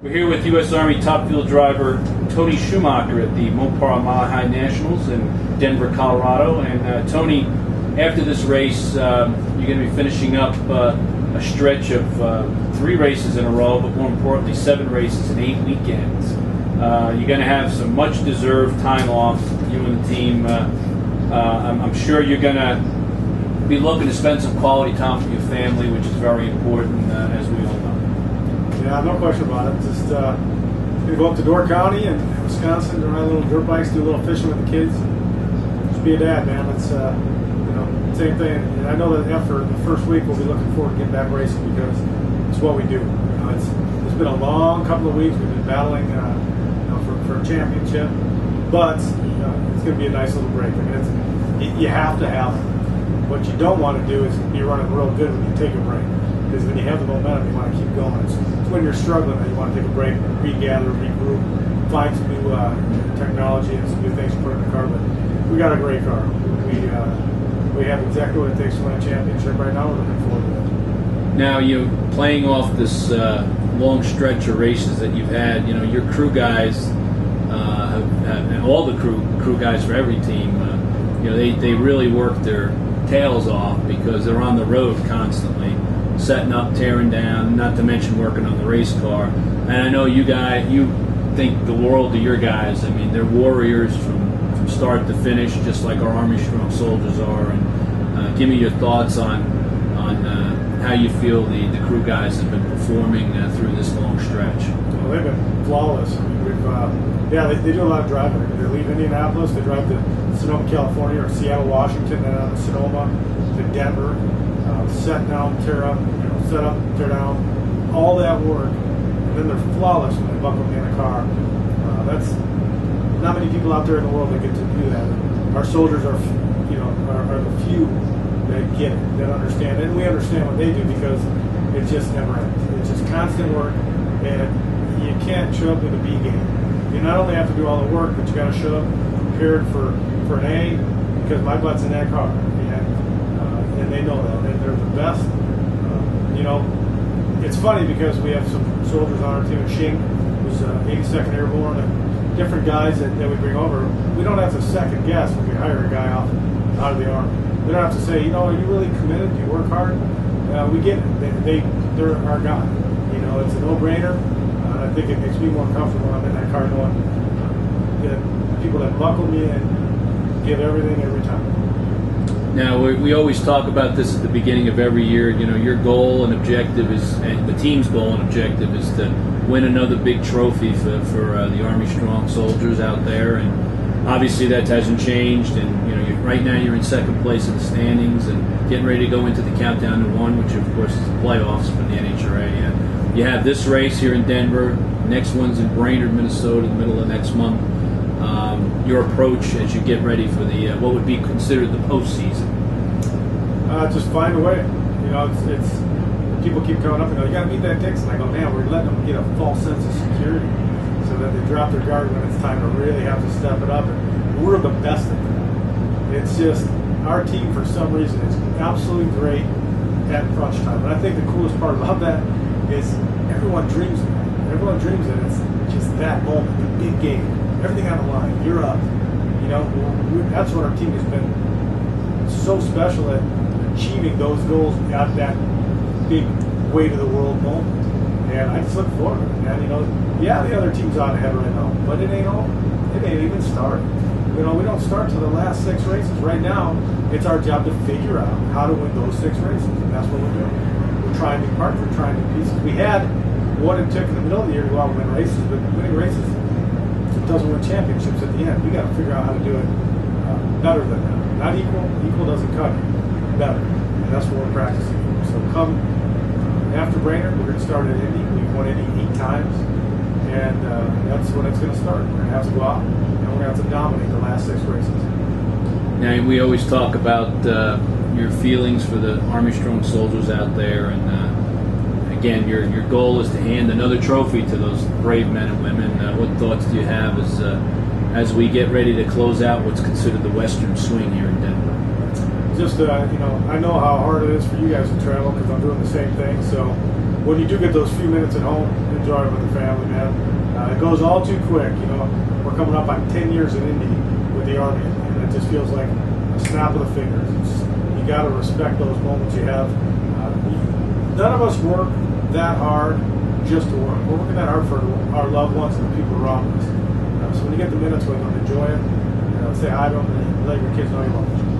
We're here with U.S. Army top fuel driver Tony Schumacher at the Mopar Mile High Nationals in Denver, Colorado. And Tony, after this race, you're going to be finishing up a stretch of 3 races in a row, but more importantly, 7 races in 8 weekends. You're going to have some much-deserved time off, you and the team. I'm sure you're going to be looking to spend some quality time with your family, which is very important, as we all know. Yeah, no question about it. Just we go up to Door County in Wisconsin to ride little dirt bikes, do a little fishing with the kids. Just be a dad, man. It's same thing. And I know that after the first week, we'll be looking forward to getting back racing because it's what we do. It's been a long couple of weeks. We've been battling for a championship, but it's going to be a nice little break. I mean, you have to have it. What you don't want to do is be running real good when you take a break. Because when you have the momentum, you want to keep going. It's when you're struggling that you want to take a break, regather, regroup, find some new technology and some new things to put in the car. But we got a great car. We have exactly what it takes to win a championship right now. We're looking forward to it. Now, you're playing off this long stretch of races that you've had. You know, your crew guys, and all the crew guys for every team, they really work their tails off because they're on the road constantly, setting up, tearing down, not to mention working on the race car. And I know you think the world of your guys. I mean, they're warriors from start to finish, just like our Army Strong soldiers are. And give me your thoughts on how you feel the crew guys have been performing through this long stretch. Well, they've been flawless. I mean, they do a lot of driving. They leave Indianapolis, they drive to Sonoma, California, or Seattle, Washington, then on to Sonoma, to Denver. Set down, tear up, set up, tear down, all that work, and then they're flawless when they buckle me in a car. That's not many people out there in the world that get to do that. Our soldiers are the few that get it, that understand it, and we understand what they do because it just never ends. It's just constant work, and you can't show up with a B game. You not only have to do all the work, but you got to show up prepared for an A because my butt's in that car. And they know that, and they're the best. It's funny because we have some soldiers on our team, Shing, who's 82nd Airborne, and different guys that we bring over. We don't have to second guess when we hire a guy out of the Army. We don't have to say, are you really committed? Do you work hard? We get it. They're our guy. It's a no-brainer. I think it makes me more comfortable when I'm in that car knowing that people that buckle me and give everything every time. Now, we always talk about this at the beginning of every year. Your goal and objective and the team's goal and objective is to win another big trophy for the Army Strong soldiers out there. And obviously that hasn't changed. And, right now you're in second place in the standings and getting ready to go into the countdown to 1, which of course is the playoffs for the NHRA. You have this race here in Denver. Next one's in Brainerd, Minnesota, in the middle of next month. Your approach as you get ready for the what would be considered the postseason? Just find a way. It's people keep coming up and go, "You got to beat that Dixon." I go, "Man, we're letting them get a false sense of security, so that they drop their guard when it's time to really have to step it up." And we're the best at that. It's just our team, for some reason, is absolutely great at crunch time. And I think the coolest part about that is everyone dreams of it. Everyone dreams that it's just that moment, the big game. Everything on the line, you're up. That's what our team has been so special at achieving those goals at that big weight of the world moment. And I just look forward to it. And the other team's on ahead right now, but it ain't all. It ain't even started. We don't start till the last 6 races. Right now, it's our job to figure out how to win those 6 races, and that's what we're doing. We're trying new parts. We're trying new pieces. We had what it took in the middle of the year to go out and win races, but winning races doesn't win championships at the end. We got to figure out how to do it better than that. Not equal. Equal doesn't cut it. Better. And that's what we're practicing for. So come after Brainerd, we're going to start at Indy. We've won Indy 8 times. And that's when it's going to start. We're going to have to go out and we're going to have to dominate the last 6 races. Now, we always talk about your feelings for the Army Strong soldiers out there, and again, your goal is to hand another trophy to those brave men and women. What thoughts do you have as we get ready to close out what's considered the Western Swing here in Denver? Just I know how hard it is for you guys to travel because I'm doing the same thing. So when you do get those few minutes at home, enjoy it with the family, man. It goes all too quick. You know, we're coming up on 10 years in Indy with the Army, and it just feels like a snap of the fingers. You got to respect those moments you have. None of us work that hard just to work. We're working that hard for our loved ones and the people around us. So when you get the minutes with them, enjoy it. Say hi to them and let your kids know you love them.